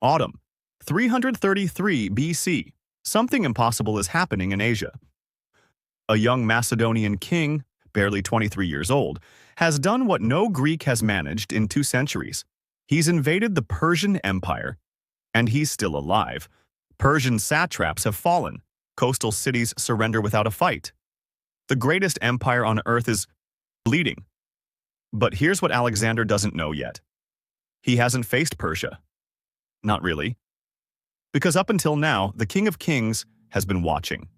Autumn, 333 BC. Something impossible is happening in Asia. A young Macedonian king, barely 23 years old, has done what no Greek has managed in 2 centuries. He's invaded the Persian Empire, and he's still alive. Persian satraps have fallen. Coastal cities surrender without a fight. The greatest empire on earth is bleeding. But here's what Alexander doesn't know yet. He hasn't faced Persia. Not really. Because up until now, the King of Kings has been watching,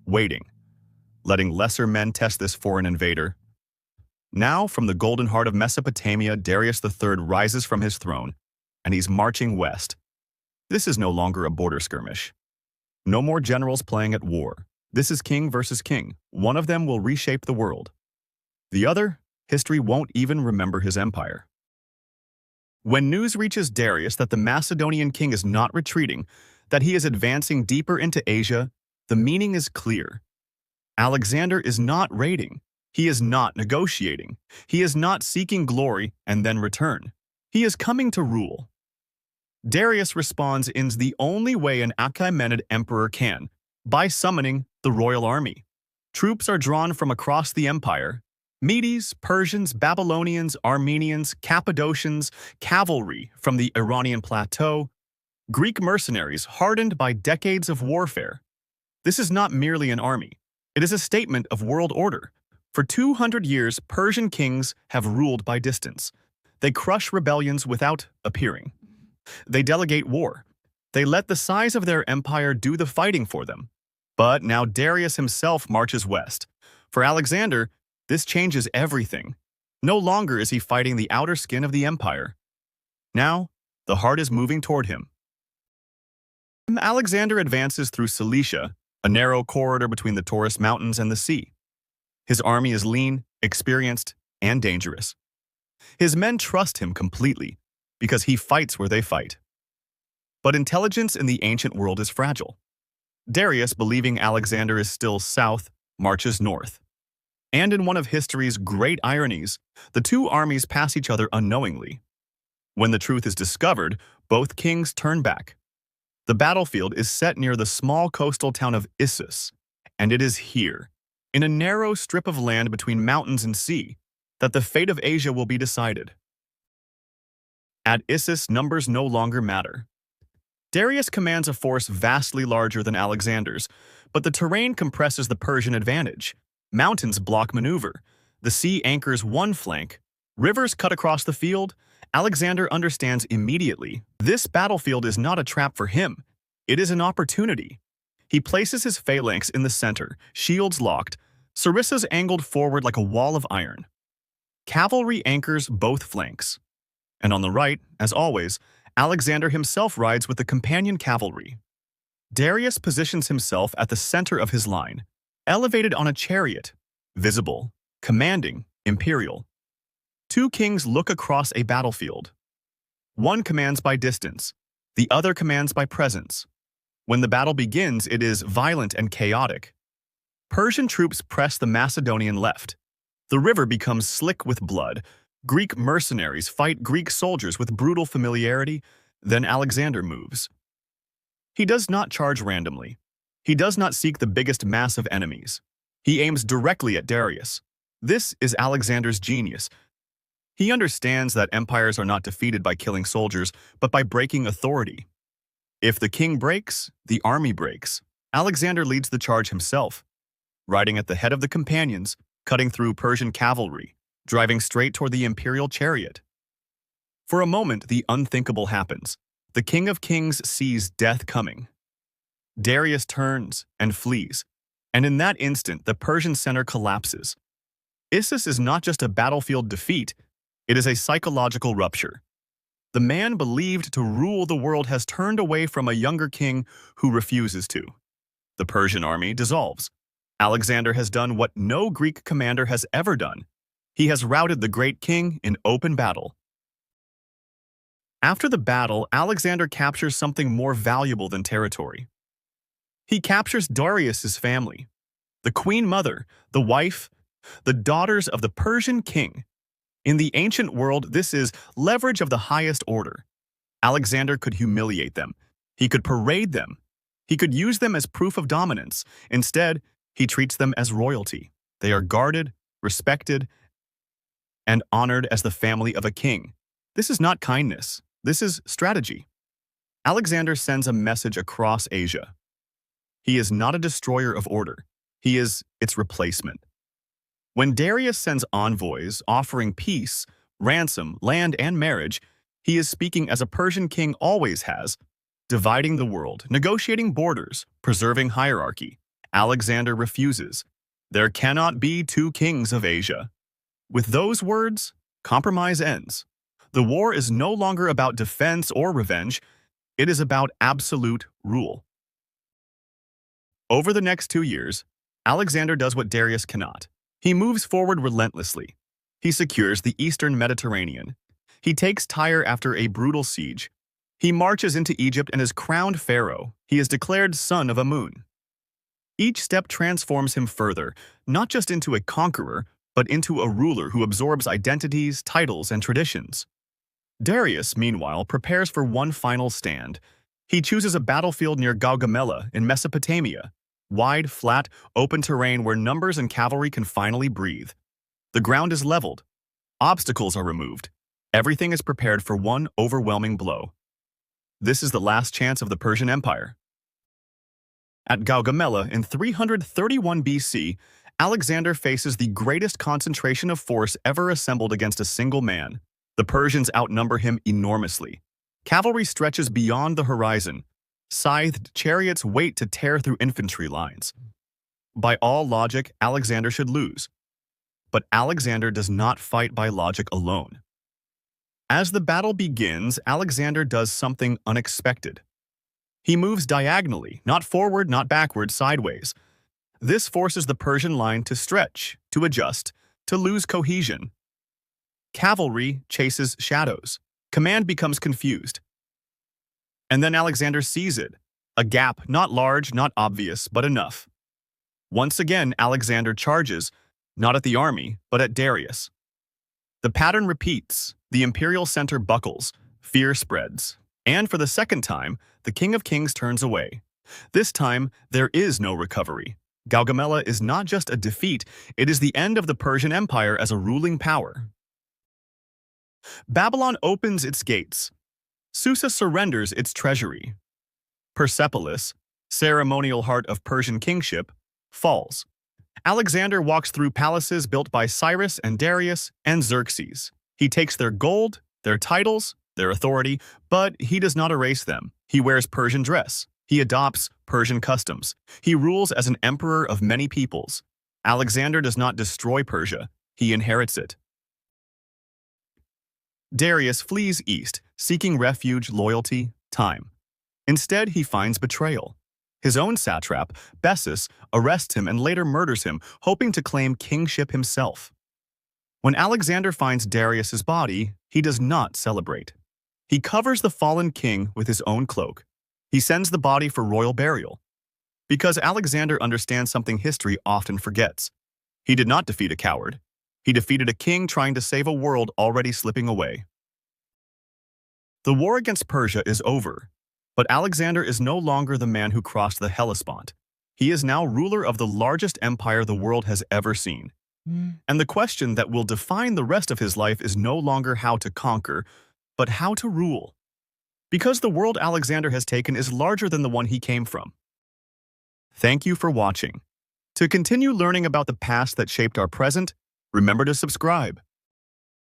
waiting, letting lesser men test this foreign invader. Now, from the golden heart of Mesopotamia, Darius III rises from his throne, and he's marching west. This is no longer a border skirmish. No more generals playing at war. This is king versus king. One of them will reshape the world. The other, history won't even remember his empire. When news reaches Darius that the Macedonian king is not retreating, that he is advancing deeper into Asia, the meaning is clear. Alexander is not raiding. He is not negotiating. He is not seeking glory and then return. He is coming to rule. Darius responds in the only way an Achaemenid emperor can, by summoning the royal army. Troops are drawn from across the empire. Medes, Persians, Babylonians, Armenians, Cappadocians, cavalry from the Iranian plateau, Greek mercenaries hardened by decades of warfare. This is not merely an army. It is a statement of world order. For 200 years, Persian kings have ruled by distance. They crush rebellions without appearing. They delegate war. They let the size of their empire do the fighting for them. But now Darius himself marches west. For Alexander, this changes everything. No longer is he fighting the outer skin of the empire. Now, the heart is moving toward him. Alexander advances through Cilicia, a narrow corridor between the Taurus Mountains and the sea. His army is lean, experienced, and dangerous. His men trust him completely because he fights where they fight. But intelligence in the ancient world is fragile. Darius, believing Alexander is still south, marches north. And in one of history's great ironies, the two armies pass each other unknowingly. When the truth is discovered, both kings turn back. The battlefield is set near the small coastal town of Issus, and it is here, in a narrow strip of land between mountains and sea, that the fate of Asia will be decided. At Issus, numbers no longer matter. Darius commands a force vastly larger than Alexander's, but the terrain compresses the Persian advantage. Mountains block maneuver. The sea anchors one flank. Rivers cut across the field. Alexander understands immediately. This battlefield is not a trap for him. It is an opportunity. He places his phalanx in the center, shields locked, sarissas angled forward like a wall of iron. Cavalry anchors both flanks. And on the right, as always, Alexander himself rides with the companion cavalry. Darius positions himself at the center of his line, elevated on a chariot, visible, commanding, imperial. Two kings look across a battlefield. One commands by distance, the other commands by presence. When the battle begins, it is violent and chaotic. Persian troops press the Macedonian left. The river becomes slick with blood. Greek mercenaries fight Greek soldiers with brutal familiarity. Then Alexander moves. He does not charge randomly. He does not seek the biggest mass of enemies. He aims directly at Darius. This is Alexander's genius. He understands that empires are not defeated by killing soldiers, but by breaking authority. If the king breaks, the army breaks. Alexander leads the charge himself, riding at the head of the companions, cutting through Persian cavalry, driving straight toward the imperial chariot. For a moment, the unthinkable happens. The King of Kings sees death coming. Darius turns and flees, and in that instant, the Persian center collapses. Issus is not just a battlefield defeat, it is a psychological rupture. The man believed to rule the world has turned away from a younger king who refuses to. The Persian army dissolves. Alexander has done what no Greek commander has ever done. He has routed the great king in open battle. After the battle, Alexander captures something more valuable than territory. He captures Darius's family, the queen mother, the wife, the daughters of the Persian king. In the ancient world, this is leverage of the highest order. Alexander could humiliate them. He could parade them. He could use them as proof of dominance. Instead, he treats them as royalty. They are guarded, respected, and honored as the family of a king. This is not kindness. This is strategy. Alexander sends a message across Asia. He is not a destroyer of order. He is its replacement. When Darius sends envoys offering peace, ransom, land, and marriage, he is speaking as a Persian king always has, dividing the world, negotiating borders, preserving hierarchy. Alexander refuses. There cannot be two kings of Asia. With those words, compromise ends. The war is no longer about defense or revenge. It is about absolute rule. Over the next 2 years, Alexander does what Darius cannot. He moves forward relentlessly. He secures the eastern Mediterranean. He takes Tyre after a brutal siege. He marches into Egypt and is crowned pharaoh. He is declared son of Amun. Each step transforms him further, not just into a conqueror, but into a ruler who absorbs identities, titles, and traditions. Darius, meanwhile, prepares for one final stand. He chooses a battlefield near Gaugamela in Mesopotamia, wide, flat, open terrain where numbers and cavalry can finally breathe. The ground is leveled. Obstacles are removed. Everything is prepared for one overwhelming blow. This is the last chance of the Persian Empire. At Gaugamela in 331 BC, Alexander faces the greatest concentration of force ever assembled against a single man. The Persians outnumber him enormously. Cavalry stretches beyond the horizon. Scythed chariots wait to tear through infantry lines. By all logic, Alexander should lose. But Alexander does not fight by logic alone. As the battle begins, Alexander does something unexpected. He moves diagonally, not forward, not backward, sideways. This forces the Persian line to stretch, to adjust, to lose cohesion. Cavalry chases shadows. Command becomes confused. And then Alexander sees it. A gap, not large, not obvious, but enough. Once again, Alexander charges, not at the army, but at Darius. The pattern repeats. The imperial center buckles. Fear spreads. And for the second time, the King of Kings turns away. This time, there is no recovery. Gaugamela is not just a defeat, it is the end of the Persian Empire as a ruling power. Babylon opens its gates. Susa surrenders its treasury. Persepolis, ceremonial heart of Persian kingship, falls. Alexander walks through palaces built by Cyrus and Darius and Xerxes. He takes their gold, their titles, their authority, but he does not erase them. He wears Persian dress. He adopts Persian customs. He rules as an emperor of many peoples. Alexander does not destroy Persia. He inherits it. Darius flees east, seeking refuge, loyalty, time. Instead, he finds betrayal. His own satrap, Bessus, arrests him and later murders him, hoping to claim kingship himself. When Alexander finds Darius's body, he does not celebrate. He covers the fallen king with his own cloak. He sends the body for royal burial. Because Alexander understands something history often forgets. He did not defeat a coward. He defeated a king trying to save a world already slipping away. The war against Persia is over, but Alexander is no longer the man who crossed the Hellespont. He is now ruler of the largest empire the world has ever seen. And the question that will define the rest of his life is no longer how to conquer, but how to rule. Because the world Alexander has taken is larger than the one he came from. Thank you for watching. To continue learning about the past that shaped our present, remember to subscribe.